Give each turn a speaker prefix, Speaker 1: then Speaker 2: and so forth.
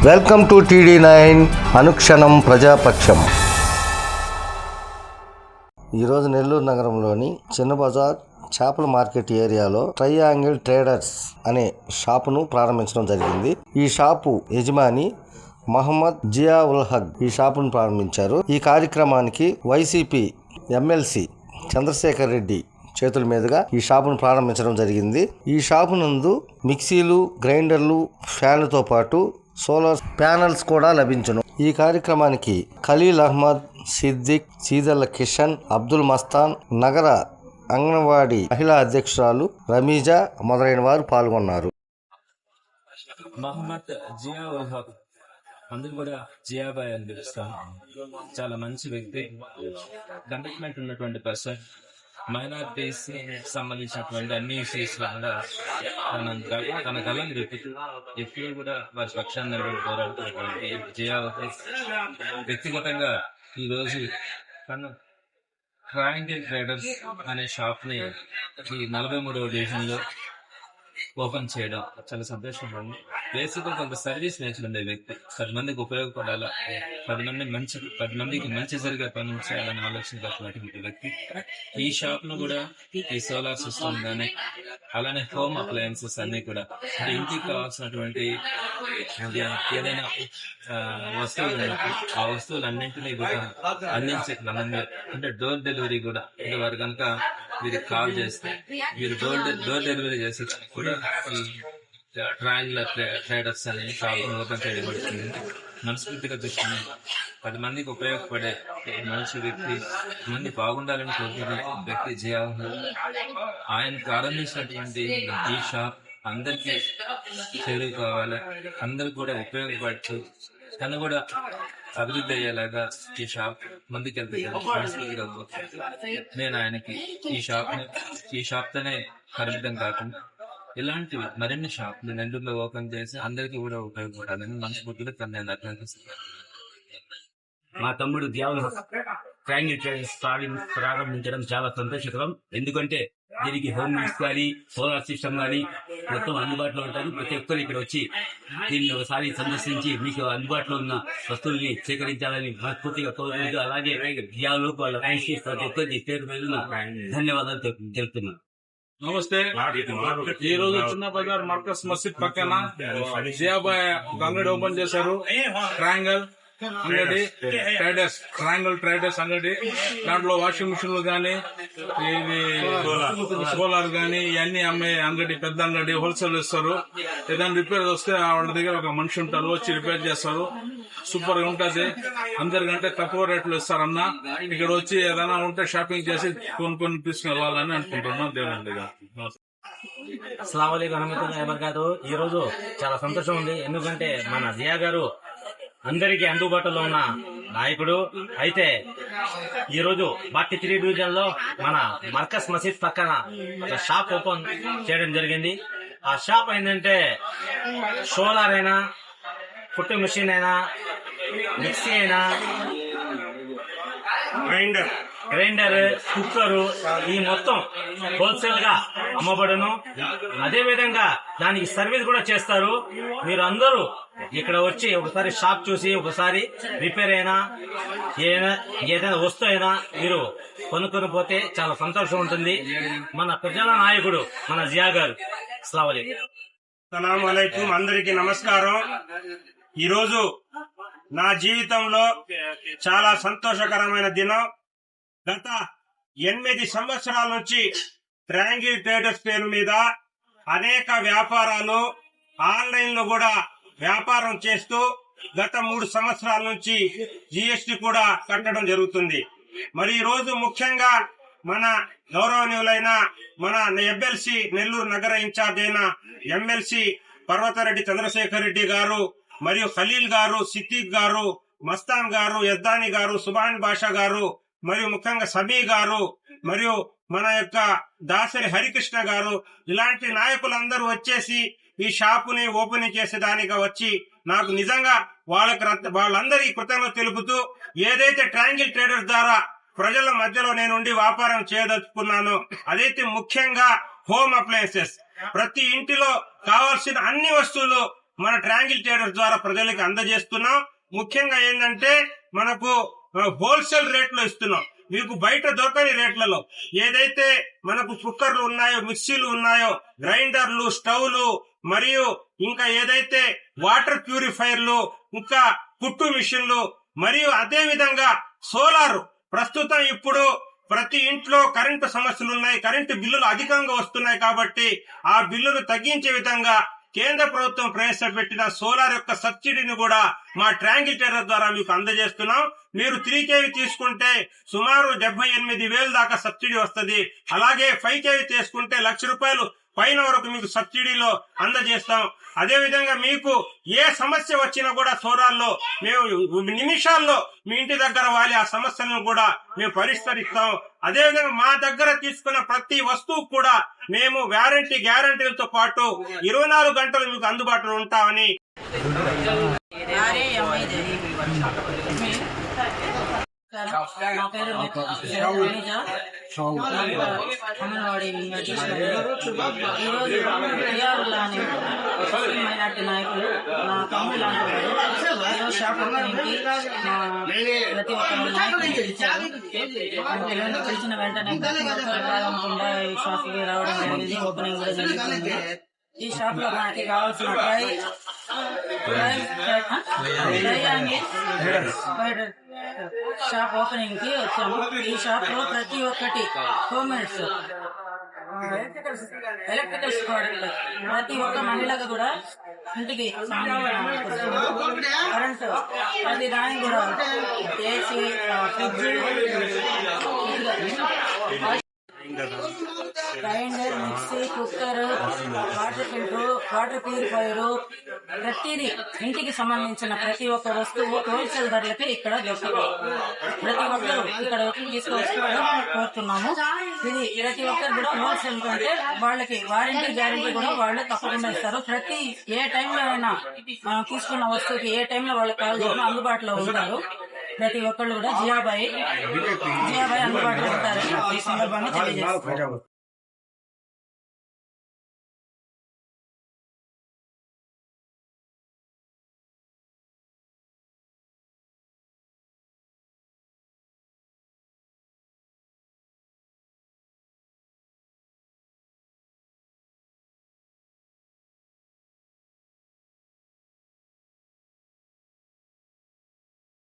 Speaker 1: Welcome to TD9 అనుక్షణం ప్రజాపక్షం. ఈరోజు నెల్లూరు నగరంలోని చిన్న బజార్ చేపల మార్కెట్ ఏరియాలో ట్రయాంగిల్ ట్రేడర్స్ అనే షాపును ప్రారంభించడం జరిగింది. ఈ షాపు యజమాని మహమ్మద్ జియా ఉల్ హక్ ఈ షాపును ప్రారంభించారు. ఈ కార్యక్రమానికి వైసీపీ ఎమ్మెల్సీ చంద్రశేఖర్ రెడ్డి చేతుల మీదుగా ఈ షాపును ప్రారంభించడం జరిగింది. ఈ షాపు నందు మిక్సీలు, గ్రైండర్లు, ఫ్యాన్లతో పాటు సోలార్ ప్యానల్స్ కూడా లభించును. ఈ కార్యక్రమానికి ఖలీల్ అహ్మద్, సిద్దిక్, సీదల్ల కిషన్, అబ్దుల్ మస్తాన్, నగర అంగన్వాడీ మహిళా అధ్యక్షురాలు రమీజా మొదలైన వారు పాల్గొన్నారు.
Speaker 2: మహమ్మద్ జియా ఉల్ హక్, అందరూ కూడా జియాబాయ్ అని పిలుస్తాం. చాలా మంచి వ్యక్తి, కమిట్మెంట్ ఉన్నటువంటి పర్సన్. మైనారిటీస్ సంబంధించినటువంటి అన్ని ఇష్యూస్ లో కూడా తన కళను చెప్పుతూ ఎప్పుడు కూడా వారి పక్షాన్ని నిలబడి పోరాడుతున్నటువంటి జియా ఉల్ హక్ వ్యక్తిగతంగా ఈరోజు తను ట్రయాంగిల్ ట్రేడర్స్ అనే షాప్ ని ఈ 43వ డివిజన్ లో ఓపెన్ చేయడం చాలా సంతోషంగా ఉంది. బేసిక్ కొంత సర్వీస్ నేచర్ ఉండే వ్యక్తి, 10 మందికి ఉపయోగపడాలా, 10 మందికి మంచి జరిగే పనులు చేయాలని ఆలోచించినటువంటి వ్యక్తి. ఈ షాప్ ను కూడా ఈ సోలార్ సిస్టమ్ గానీ, అలానే హోమ్ అప్లయన్సెస్ అన్ని కూడా ఇంటికి కావాల్సినటువంటి ఏదైనా వస్తువులు ఆ వస్తువులన్నింటినీ కూడా అందించే క్రమంగా, అంటే డోర్ డెలివరీ కూడా, అంటే వారు కనుక వీరికి కాల్ చేస్తే వీరు డోర్ డెలివరీ చేసే కూడా ఈ ట్రయాంగులర్ ట్రేడర్స్ అనే షాప్ ఓపెన్ చేయబడుతుంది. మనస్ఫూర్తిగా దృష్టి 10 మందికి ఉపయోగపడే మంచి వ్యక్తి, మంది బాగుండాలని కోరుకునే వ్యక్తి జియా. ఆయన ప్రారంభించినటువంటి ఈ షాప్ అందరికీ చేరువ కావాలి, అందరు కూడా ఉపయోగపడుతూ తను కూడా అభివృద్ధి అయ్యేలాగా ఈ షాప్ ముందుకెళ్తే నేను ఆయనకి ఈ షాప్ తోనే పరిమితం కాకుండా ఇలాంటివి మరిన్ని షాప్లు నెల్లూరులో ఓపెన్ చేసి అందరికీ కూడా ఉపయోగపడాలని మనస్ఫూర్తిగా తను నేను అభినందిస్తున్నాను.
Speaker 3: మా తమ్ముడు జియావుల్ హక్ ట్రయాంగిల్ ట్రేడర్స్ ప్రారంభించడం చాలా సంతోషకరం. ఎందుకంటే దీనికి హోమ్ నీడ్స్ కానీ, సోలార్ సిస్టమ్ కానీ మొత్తం అందుబాటులో ఉంటుంది. ప్రతి ఒక్కరు ఇక్కడ వచ్చి దీన్ని ఒకసారి సందర్శించి మీకు అందుబాటులో ఉన్న వస్తువుల్ని సేకరించాలని మనస్ఫూర్తిగా కోరుకుంటూ, అలాగే జియావుల్ వాళ్ళ ప్రతి ఒక్కరికి పేరు మీద ధన్యవాదాలు తెలుపుతున్నాను.
Speaker 4: నమస్తే. ఈ రోజు చిన్న బజార్ మర్కజ్ మసీద్ పక్కన జియాబాయ్ ఒక అంగడి ఓపెన్ చేశారు. ట్రయాంగిల్ అంగడి ట్రేడర్స్, ట్రయాంగిల్ ట్రేడర్స్ అంగడి. దాంట్లో వాషింగ్ మిషన్లు గానీ, ఇది సోలార్ గానీ ఇవన్నీ అమ్మే అంగడి, పెద్ద అంగడి, హోల్సేల్ ఇస్తారు. ఏదైనా రిపేర్ వస్తే వాళ్ళ దగ్గర ఒక మనిషి ఉంటారు, వచ్చి రిపేర్ చేస్తారు. సూపర్ గా ఉంటది, అందరికంటే తక్కువ రేట్లు ఇస్తారు అన్న. ఇక్కడ వచ్చి ఏదైనా ఉంటే షాపింగ్ చేసి కొనుక్కొని తీసుకుని వెళ్ళాలని అనుకుంటున్నాం. దేవుడి
Speaker 3: అస్సలాము అలైకుం వరహ్మతుల్లాహి వబరకాతుహు. ఈ రోజు చాలా సంతోషం ఉంది, ఎందుకంటే మన జియా గారు అందరికీ అందుబాటులో ఉన్న నాయకుడు. అయితే ఈ రోజు 43 డివిజన్ లో మన మర్కజ్ మసీద్ పక్కన ఒక షాప్ ఓపెన్ చేయడం జరిగింది. ఆ షాప్ ఏంటంటే సోలార్ అయినా, కుట్టు మిషన్ అయినా, మిక్సీ అయినా, గ్రైండర్, కుక్కరు, ఈ మొత్తం హోల్సేల్ గా అమ్మబడును. అదే విధంగా దానికి సర్వీస్ కూడా చేస్తారు. మీరు అందరూ ఇక్కడ వచ్చి ఒకసారి షాప్ చూసి, ఒకసారి రిపేర్ అయినా ఏదైనా వస్తువు అయినా మీరు కొనుక్కొని పోతే చాలా సంతోషం ఉంటుంది. మన ప్రజల నాయకుడు మన జియా గారు.
Speaker 5: అస్సలాము అలైకుం, అందరికీ నమస్కారం. ఈరోజు నా జీవితంలో చాలా సంతోషకరమైన దినం. గత 8 సంవత్సరాల నుంచి ట్రయాంగిల్ ట్రేడర్స్ పేరు మీద అనేక వ్యాపారాలు ఆన్లైన్ లో కూడా వ్యాపారం చేస్తూ గత 3 సంవత్సరాల నుంచి GST కూడా కట్టడం జరుగుతుంది. మరి ఈ రోజు ముఖ్యంగా మన గౌరవనీయులైన మన ఎమ్మెల్సీ, నెల్లూరు నగర ఇన్ఛార్జ్ అయిన ఎమ్మెల్సీ పర్వతరెడ్డి చంద్రశేఖర్ రెడ్డి గారు, మరియు ఖలీల్ గారు, సిద్దిక్ గారు, మస్తాన్ గారు, యజ్దాని గారు, సుబాన్ బాషా గారు, మరియు ముఖ్యంగా సమీ గారు, మరియు మన యొక్క దాసరి హరికృష్ణ గారు, ఇలాంటి నాయకులందరూ వచ్చేసి ఈ షాపుని ఓపెనింగ్ చేసేదానిగా వచ్చి నాకు నిజంగా వాళ్ళందరికీ కృతజ్ఞత తెలుపుతూ, ఏదైతే ట్రయాంగిల్ ట్రేడర్స్ ద్వారా ప్రజల మధ్యలో నేనుండి వ్యాపారం చేయదలుచుకున్నానో అదైతే ముఖ్యంగా హోమ్ అప్లయన్సెస్, ప్రతి ఇంటిలో కావాల్సిన అన్ని వస్తువులు మన ట్రయాంగిల్ ట్రేడర్స్ ద్వారా ప్రజలకు అందజేస్తున్నాం. ముఖ్యంగా ఏంటంటే మనకు హోల్సేల్ రేట్లో ఇస్తున్నాం. మీకు బయట దొరకని రేట్లలో ఏదైతే మనకు కుక్కర్లు ఉన్నాయో, మిక్సీలు ఉన్నాయో, గ్రైండర్లు, స్టవ్లు, మరియు ఇంకా ఏదైతే వాటర్ ప్యూరిఫైర్లు, ఇంకా కుట్టు మిషన్లు, మరియు అదే విధంగా సోలార్. ప్రస్తుతం ఇప్పుడు ప్రతి ఇంట్లో కరెంటు సమస్యలు ఉన్నాయి, కరెంటు బిల్లులు అధికంగా వస్తున్నాయి. కాబట్టి ఆ బిల్లులు తగ్గించే విధంగా కేంద్ర ప్రభుత్వం ప్రవేశపెట్టిన సోలార్ యొక్క సబ్సిడీని కూడా మా ట్రయాంగిల్ ట్రేడర్ ద్వారా మీకు అందజేస్తున్నాం. మీరు 3 kV తీసుకుంటే సుమారు 78,000 దాకా సబ్సిడీ వస్తుంది. అలాగే 5 kV తీసుకుంటే ₹1,00,000 పైన వరకు మీకు సబ్సిడీలో అందజేస్తాం. అదే విధంగా మీకు ఏ సమస్య వచ్చినా కూడా సోలార్లో మేము నిమిషాల్లో మీ ఇంటి దగ్గర వాలి ఆ సమస్యలను కూడా మేము పరిష్కరిస్తాం. అదే విధంగా మా దగ్గర తీసుకున్న ప్రతి వస్తువు కూడా మేము గ్యారంటీలతో పాటు 24 గంటలు మీకు అందుబాటులో ఉంటామని
Speaker 6: నా పేరు అంగన్వాడీ ఈరోజు జియాబుల్లాని ముస్లిం మైనార్టీ నాయకులు నా తమ్ముడు లాంటి ఈరోజు షాప్ ఓపెనింగ్కి ప్రతి ఒక్క నాయకులు పిలిచారు. పిలిచిన వెంటనే ప్రతి ఒక్కరు రాకుండా ఈ షాప్కి రావడం జరిగింది. ఓపెనింగ్ కూడా జరుగుతుంది. ఈ షాప్ లో మనకి కావాల్సిన షాప్ ఓపెనింగ్ కి వచ్చాము. ఈ షాప్ లో ప్రతి ఒక్కటి హోమ్ మేడ్స్, ఎలక్ట్రికల్స్ ప్రోడక్ట్ ప్రతి ఒక్క మహిళకు కూడా ఇంటికి కరెంట్ ప్రతి దానికి కూడా AC, fridge, grinder, mixie, cooker, water filter, water purifier, ప్రతిదీ ఇంటికి సంబంధించిన ప్రతి ఒక్క వస్తువు హోల్సేల్ ధరలకి ఇక్కడ దొరుకుతుంది. ప్రతి ఒక్కరు ఇక్కడ తీసుకొచ్చుకోవడం కోరుతున్నాము. ఇది ప్రతి ఒక్కరు కూడా హోల్సేల్ అంటే వాళ్ళకి వారంటీ గ్యారంటీ కూడా వాళ్ళు తప్పకుండా ఇస్తారు. ప్రతి ఏ టైంలో అయినా తీసుకున్న వస్తువుకి ఏ టైంలో వాళ్ళకి కాల్ చేసినా అందుబాటులో ఉంటారు. ప్రతి ఒక్కళ్ళు కూడా జియాబాయి అందుబాటులో ఉంటారని ఈ సందర్భంగా తెలియజేస్తారు.